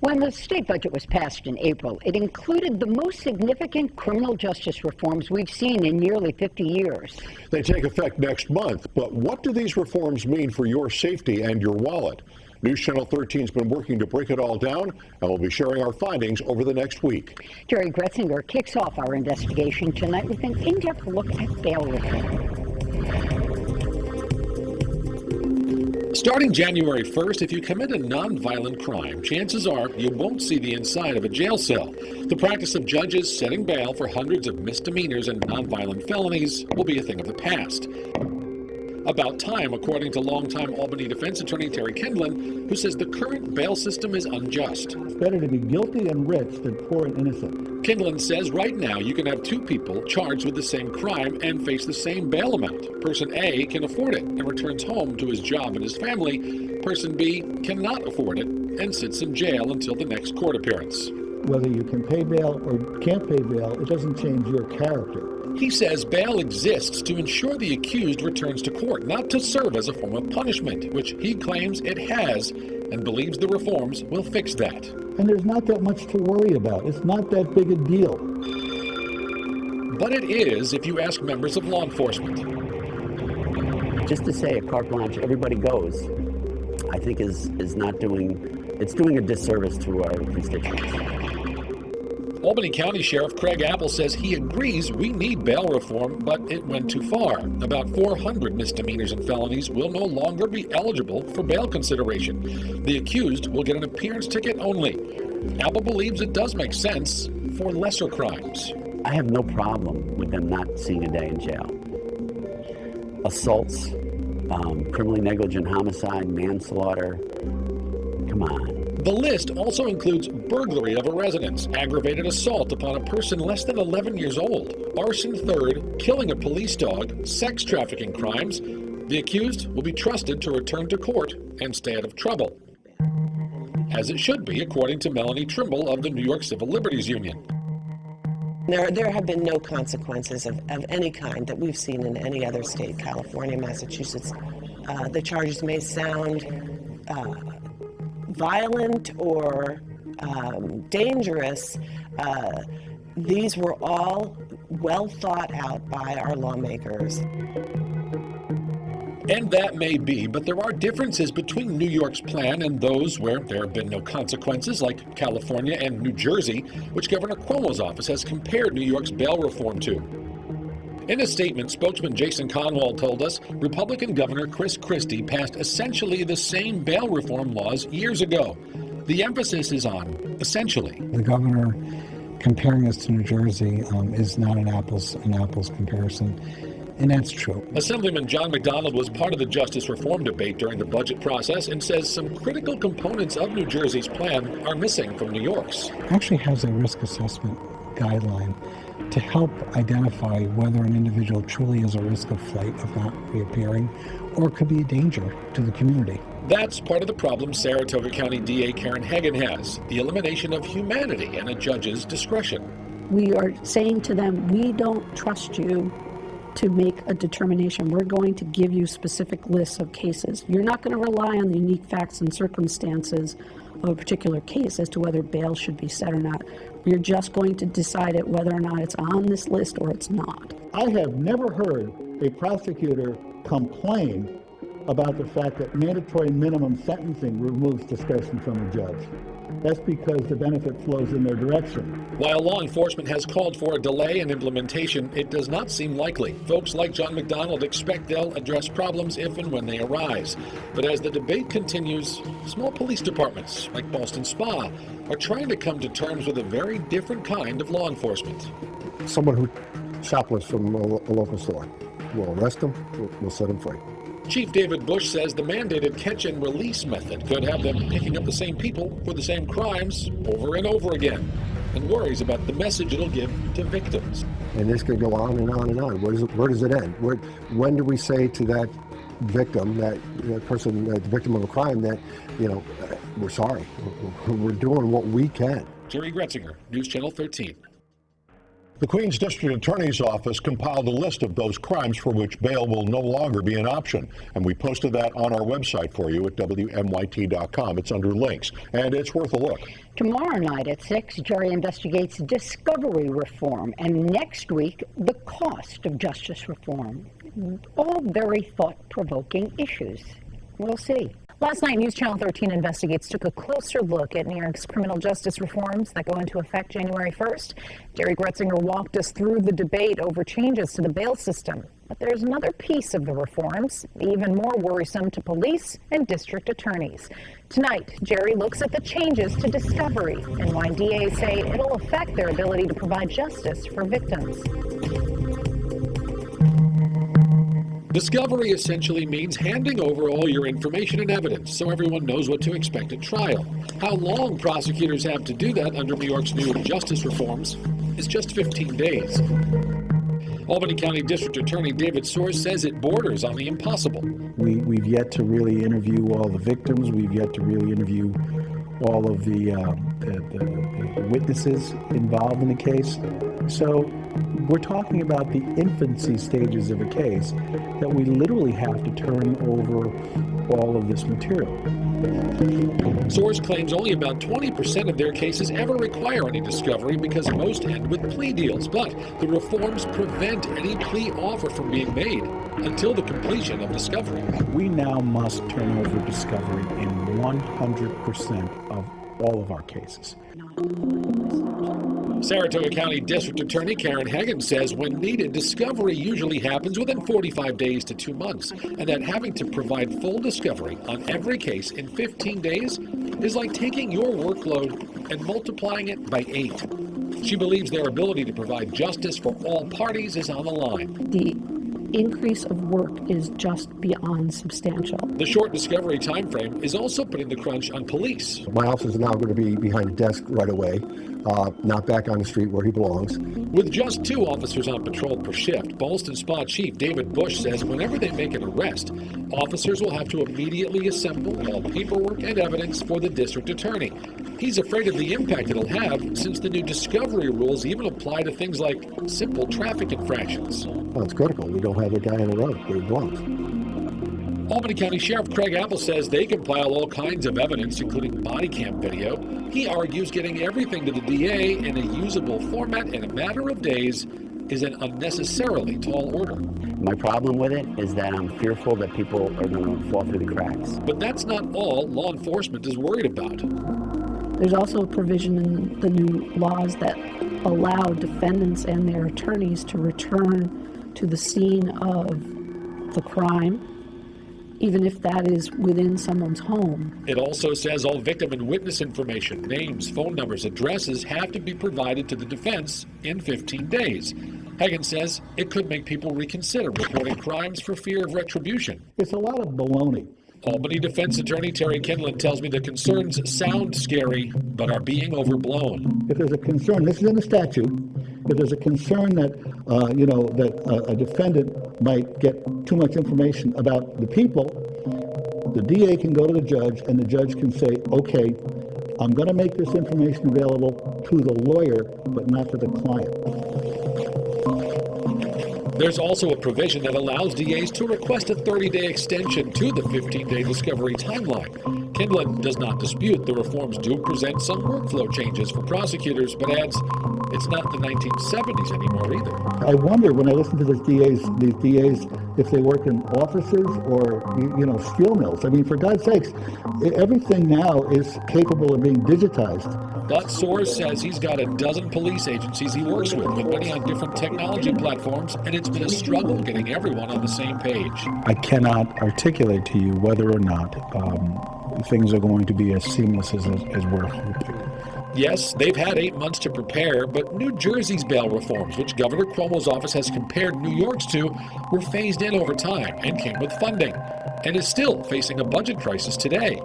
When the state budget was passed in April, it included the most significant criminal justice reforms we've seen in nearly 50 years. They take effect next month, but what do these reforms mean for your safety and your wallet? News Channel 13 has been working to break it all down, and we'll be sharing our findings over the next week. Jerry Gretzinger kicks off our investigation tonight with an in-depth look at bail reform. Starting January 1st, if you commit a nonviolent crime, chances are you won't see the inside of a jail cell. The practice of judges setting bail for hundreds of misdemeanors and nonviolent felonies will be a thing of the past. About time, according to longtime Albany defense attorney Terry Kindlon, who says the current bail system is unjust. It's better to be guilty and rich than poor and innocent. Kindlon says right now you can have two people charged with the same crime and face the same bail amount. Person A can afford it and returns home to his job and his family. Person B cannot afford it and sits in jail until the next court appearance. Whether you can pay bail or can't pay bail, it doesn't change your character. He says bail exists to ensure the accused returns to court, not to serve as a form of punishment, which he claims it has, and believes the reforms will fix that. And there's not that much to worry about. It's not that big a deal. But it is if you ask members of law enforcement. Just to say a carte blanche, everybody goes, I think is not doing, it's doing a disservice to our constituents. Albany County Sheriff Craig Apple says he agrees we need bail reform, but it went too far. About 400 misdemeanors and felonies will no longer be eligible for bail consideration. The accused will get an appearance ticket only. Apple believes it does make sense for lesser crimes. I have no problem with them not seeing a day in jail. Assaults, criminally negligent homicide, manslaughter, come on. The list also includes burglary of a residence, aggravated assault upon a person less than 11 years old, arson third, killing a police dog, sex trafficking crimes. The accused will be trusted to return to court and stay out of trouble. As it should be, according to Melanie Trimble of the New York Civil Liberties Union. There have been no consequences of any kind that we've seen in any other state, California, Massachusetts. The charges may sound violent or dangerous. These were all well thought out by our lawmakers. And that may be, but there are differences between New York's plan and those where there have been no consequences, like California and New Jersey, which Governor Cuomo's office has compared New York's bail reform to. In a statement, spokesman Jason Conwall told us Republican Governor Chris Christie passed essentially the same bail reform laws years ago. The emphasis is on essentially. The governor comparing us to New Jersey is not an apples comparison, and that's true. Assemblyman John McDonald was part of the justice reform debate during the budget process and says some critical components of New Jersey's plan are missing from New York's. Actually has a risk assessment guideline to help identify whether an individual truly is a risk of flight, of not reappearing, or could be a danger to the community. That's part of the problem Saratoga County DA Karen Hagan has, the elimination of humanity and a judge's discretion. We are saying to them, we don't trust you to make a determination. We're going to give you specific lists of cases. You're not going to rely on the unique facts and circumstances of a particular case as to whether bail should be set or not. You're just going to decide it whether or not it's on this list or it's not. I have never heard a prosecutor complain about the fact that mandatory minimum sentencing removes discretion from a judge. That's because the benefit flows in their direction. While law enforcement has called for a delay in implementation, it does not seem likely. Folks like John McDonald expect they'll address problems if and when they arise. But as the debate continues, small police departments like Boston Spa are trying to come to terms with a very different kind of law enforcement. Someone who shoplifts from a local store, we'll arrest them, we'll set them free. Chief David Bush says the mandated catch-and-release method could have them picking up the same people for the same crimes over and over again, and worries about the message it'll give to victims. And this could go on and on and on. Where does it end? When do we say to that victim, that person, the victim of a crime, that, we're sorry, we're doing what we can? Jerry Gretzinger, News Channel 13. The Queens District Attorney's Office compiled a list of those crimes for which bail will no longer be an option, and we posted that on our website for you at WMYT.com. It's under links, and it's worth a look. Tomorrow night at 6, Jerry investigates discovery reform, and next week, the cost of justice reform. All very thought-provoking issues. We'll see. Last night, News Channel 13 Investigates took a closer look at New York's criminal justice reforms that go into effect January 1st. Jerry Gretzinger walked us through the debate over changes to the bail system. But there's another piece of the reforms, even more worrisome to police and district attorneys. Tonight, Jerry looks at the changes to discovery and why DAs say it'll affect their ability to provide justice for victims. Discovery essentially means handing over all your information and evidence so everyone knows what to expect at trial. How long prosecutors have to do that under New York's new justice reforms is just 15 days. Albany County District Attorney David Soares says it borders on the impossible. We've yet to really interview all the victims. We've yet to really interview all of the witnesses involved in the case. So we're talking about the infancy stages of a case that we literally have to turn over all of this material. Soares claims only about 20% of their cases ever require any discovery because most end with plea deals. But the reforms prevent any plea offer from being made until the completion of discovery. We now must turn over discovery in 100% of all of our cases. Saratoga County District Attorney Karen Hagan says when needed, discovery usually happens within 45 days to 2 months, and that having to provide full discovery on every case in 15 days is like taking your workload and multiplying it by 8. She believes their ability to provide justice for all parties is on the line. The increase of work is just beyond substantial. The short discovery time frame is also putting the crunch on police. My officer is now going to be behind a desk right away, not back on the street where he belongs. With just 2 officers on patrol per shift, Ballston Spa Chief David Bush says whenever they make an arrest, officers will have to immediately assemble all paperwork and evidence for the district attorney. He's afraid of the impact it'll have since the new discovery rules even apply to things like simple traffic infractions. Well, it's critical. We don't have the guy on the road where he belongs. Albany County Sheriff Craig Apple says they compile all kinds of evidence, including body cam video. He argues getting everything to the DA in a usable format in a matter of days is an unnecessarily tall order. My problem with it is that I'm fearful that people are going to fall through the cracks. But that's not all law enforcement is worried about. There's also a provision in the new laws that allow defendants and their attorneys to return to the scene of the crime, even if that is within someone's home. It also says all victim and witness information, names, phone numbers, addresses, have to be provided to the defense in 15 days. Hagan says it could make people reconsider reporting crimes for fear of retribution. It's a lot of baloney. Albany defense attorney Terry Kinlan tells me the concerns sound scary, but are being overblown. If there's a concern, this is in the statute, if there's a concern that, a defendant might get too much information about the people, the DA can go to the judge and the judge can say, okay, I'm going to make this information available to the lawyer, but not to the client. There's also a provision that allows DAs to request a 30-day extension to the 15-day discovery timeline. Kinlan does not dispute the reforms do present some workflow changes for prosecutors, but adds it's not the 1970s anymore either. I wonder when I listen to these DAs, if they work in offices or, steel mills. I mean, for God's sakes, everything now is capable of being digitized. But Soares says he's got a dozen police agencies he works with many on different technology platforms, and it's been a struggle getting everyone on the same page. I cannot articulate to you whether or not things are going to be as seamless as we're hoping. Yes, they've had 8 months to prepare, but New Jersey's bail reforms, which Governor Cuomo's office has compared New York's to, were phased in over time and came with funding, and is still facing a budget crisis today.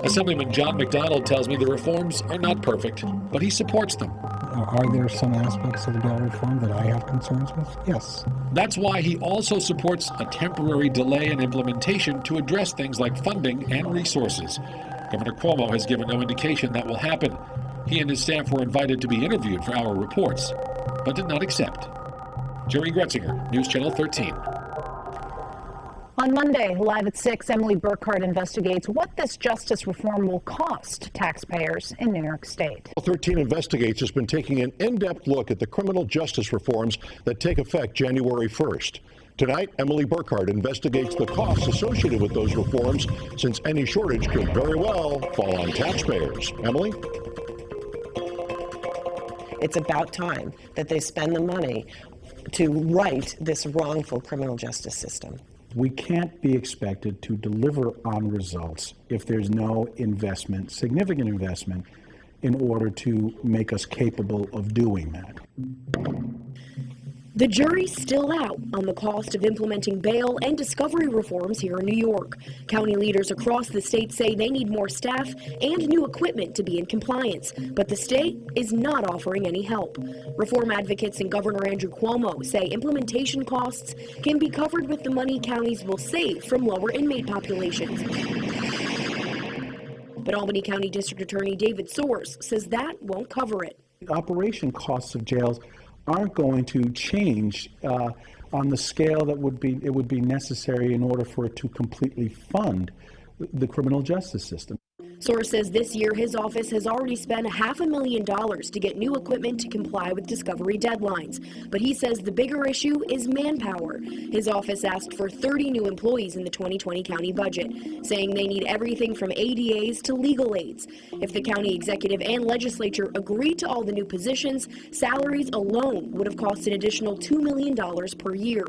Assemblyman John McDonald tells me the reforms are not perfect, but he supports them. Are there some aspects of the bail reform that I have concerns with? Yes. That's why he also supports a temporary delay in implementation to address things like funding and resources. Governor Cuomo has given no indication that will happen. He and his staff were invited to be interviewed for our reports, but did not accept. Jerry Gretzinger, News Channel 13. On Monday, live at 6, Emily Burkhardt investigates what this justice reform will cost taxpayers in New York State. 13 Investigates has been taking an in-depth look at the criminal justice reforms that take effect January 1st. Tonight, Emily Burkhardt investigates the costs associated with those reforms, since any shortage could very well fall on taxpayers. Emily? It's about time that they spend the money to right this wrongful criminal justice system. We can't be expected to deliver on results if there's no investment, significant investment, in order to make us capable of doing that. The jury's still out on the cost of implementing bail and discovery reforms here in New York. County leaders across the state say they need more staff and new equipment to be in compliance, but the state is not offering any help. Reform advocates and Governor Andrew Cuomo say implementation costs can be covered with the money counties will save from lower inmate populations. But Albany County District Attorney David Soares says that won't cover it. Operation costs of jails aren't going to change on the scale that would be necessary in order for it to completely fund the criminal justice system. Soares says this year his office has already spent $500,000 to get new equipment to comply with discovery deadlines. But he says the bigger issue is manpower. His office asked for 30 new employees in the 2020 county budget, saying they need everything from ADAs to legal aids. If the county executive and legislature agreed to all the new positions, salaries alone would have cost an additional $2 million per year.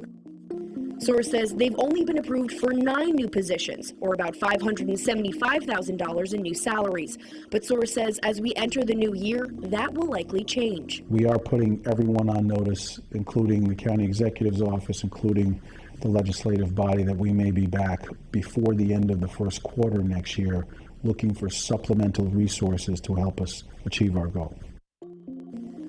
Soares says they've only been approved for 9 new positions, or about $575,000 in new salaries. But Soares says as we enter the new year, that will likely change. We are putting everyone on notice, including the county executive's office, including the legislative body, that we may be back before the end of the first quarter next year, looking for supplemental resources to help us achieve our goal.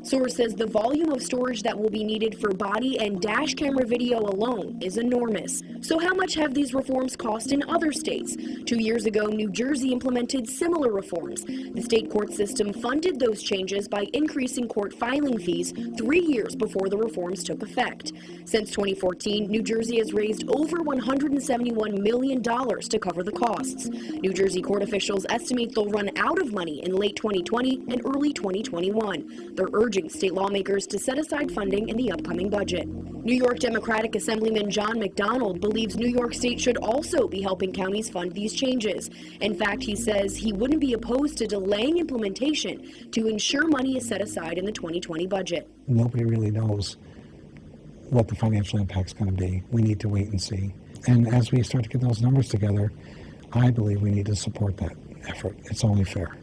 Soares says the volume of storage that will be needed for body and dash camera video alone is enormous. So how much have these reforms cost in other states? 2 years ago, New Jersey implemented similar reforms. The state court system funded those changes by increasing court filing fees 3 years before the reforms took effect. Since 2014, New Jersey has raised over $171 million to cover the costs. New Jersey court officials estimate they'll run out of money in late 2020 and early 2021. They're urging state lawmakers to set aside funding in the upcoming budget. New York Democratic Assemblyman John McDonald believes New York State should also be helping counties fund these changes. In fact, he says he wouldn't be opposed to delaying implementation to ensure money is set aside in the 2020 budget. Nobody really knows what the financial impact's going to be. We need to wait and see. And as we start to get those numbers together, I believe we need to support that effort. It's only fair.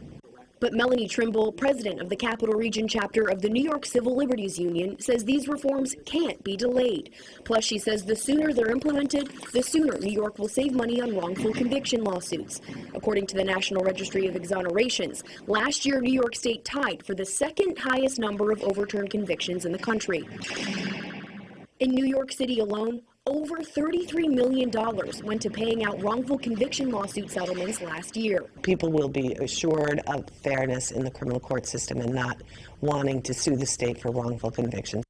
But Melanie Trimble, president of the Capital Region chapter of the New York Civil Liberties Union, says these reforms can't be delayed. Plus, she says the sooner they're implemented, the sooner New York will save money on wrongful conviction lawsuits. According to the National Registry of Exonerations, last year New York State tied for the second highest number of overturned convictions in the country. In New York City alone, over $33 million went to paying out wrongful conviction lawsuit settlements last year. People will be assured of fairness in the criminal court system and not wanting to sue the state for wrongful convictions.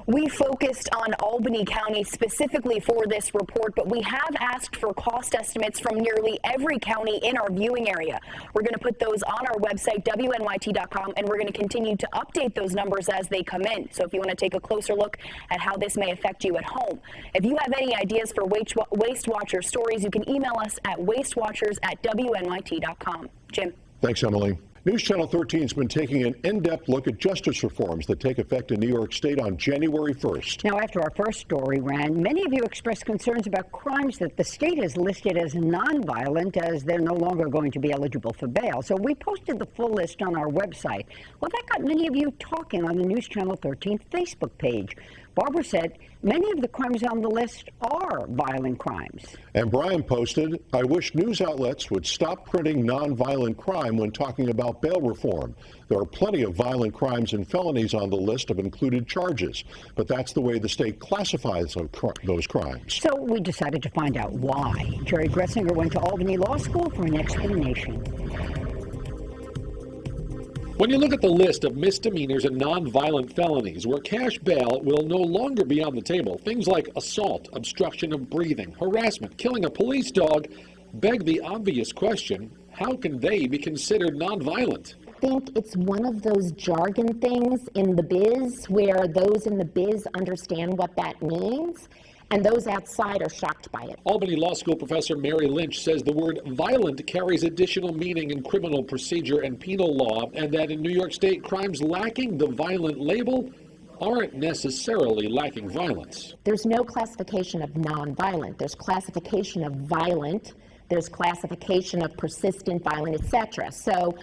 We focused on Albany County specifically for this report, but we have asked for cost estimates from nearly every county in our viewing area. We're going to put those on our website, WNYT.com, and we're going to continue to update those numbers as they come in. So if you want to take a closer look at how this may affect you at home. If you have any ideas for Waste Watcher stories, you can email us at wastewatchers@WNYT.com. Jim. Thanks, Emily. News Channel 13 has been taking an in-depth look at justice reforms that take effect in New York State on January 1st. Now, after our first story ran, many of you expressed concerns about crimes that the state has listed as nonviolent, as they're no longer going to be eligible for bail. So we posted the full list on our website. Well, that got many of you talking on the News Channel 13 Facebook page. Barbara said many of the crimes on the list are violent crimes. And Brian posted, I wish news outlets would stop printing nonviolent crime when talking about bail reform. There are plenty of violent crimes and felonies on the list of included charges, but that's the way the state classifies those crimes. So we decided to find out why. Jerry Gretzinger went to Albany Law School for an explanation. When you look at the list of misdemeanors and nonviolent felonies where cash bail will no longer be on the table, things like assault, obstruction of breathing, harassment, killing a police dog, beg the obvious question, how can they be considered nonviolent? I think it's one of those jargon things in the biz where those in the biz understand what that means, and those outside are shocked by it. Albany Law School professor Mary Lynch says the word violent carries additional meaning in criminal procedure and penal law, and that in New York State, crimes lacking the violent label aren't necessarily lacking violence. There's no classification of nonviolent. There's classification of violent. There's classification of persistent, violent, etc. So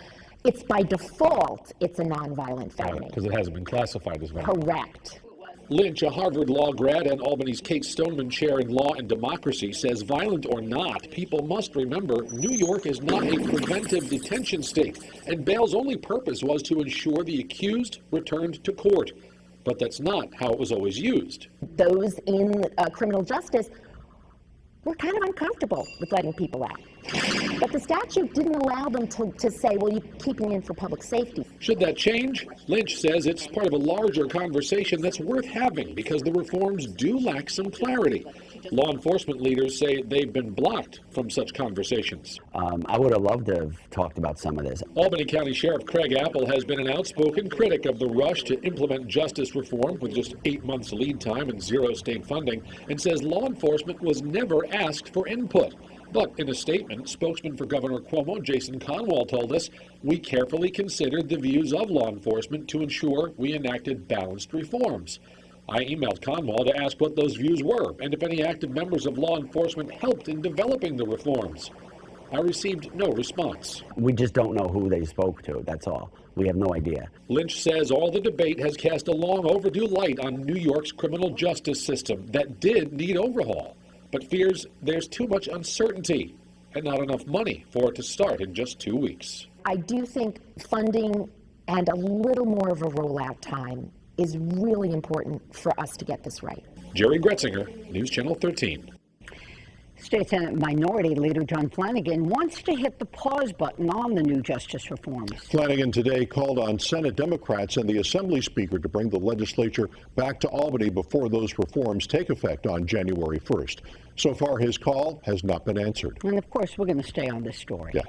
it's by default, it's a nonviolent felony. Because it hasn't been classified as violent. Correct. Lynch, a Harvard Law grad and Albany's Kate Stoneman Chair in Law and Democracy, says violent or not, people must remember New York is not a preventive detention state, and bail's only purpose was to ensure the accused returned to court. But that's not how it was always used. Those in criminal justice were kind of uncomfortable with letting people out. But the statute didn't allow them to say, well, you're keeping in for public safety. Should that change? Lynch says it's part of a larger conversation that's worth having because the reforms do lack some clarity. Law enforcement leaders say they've been blocked from such conversations. I would have loved to have talked about some of this. Albany County Sheriff Craig Apple has been an outspoken critic of the rush to implement justice reform with just 8 months lead time and zero state funding, and says law enforcement was never asked for input. But in a statement, spokesman for Governor Cuomo, Jason Conwall, told us, we carefully considered the views of law enforcement to ensure we enacted balanced reforms. I emailed Conwall to ask what those views were and if any active members of law enforcement helped in developing the reforms. I received no response. We just don't know who they spoke to, that's all. We have no idea. Lynch says all the debate has cast a long overdue light on New York's criminal justice system that did need overhaul, but fears there's too much uncertainty and not enough money for it to start in just 2 weeks. I do think funding and a little more of a rollout time is really important for us to get this right. Jerry Gretzinger, News Channel 13. State Senate Minority Leader John Flanagan wants to hit the pause button on the new justice reforms. Flanagan today called on Senate Democrats and the Assembly Speaker to bring the legislature back to Albany before those reforms take effect on January 1st. So far, his call has not been answered. And of course, we're going to stay on this story. Yeah.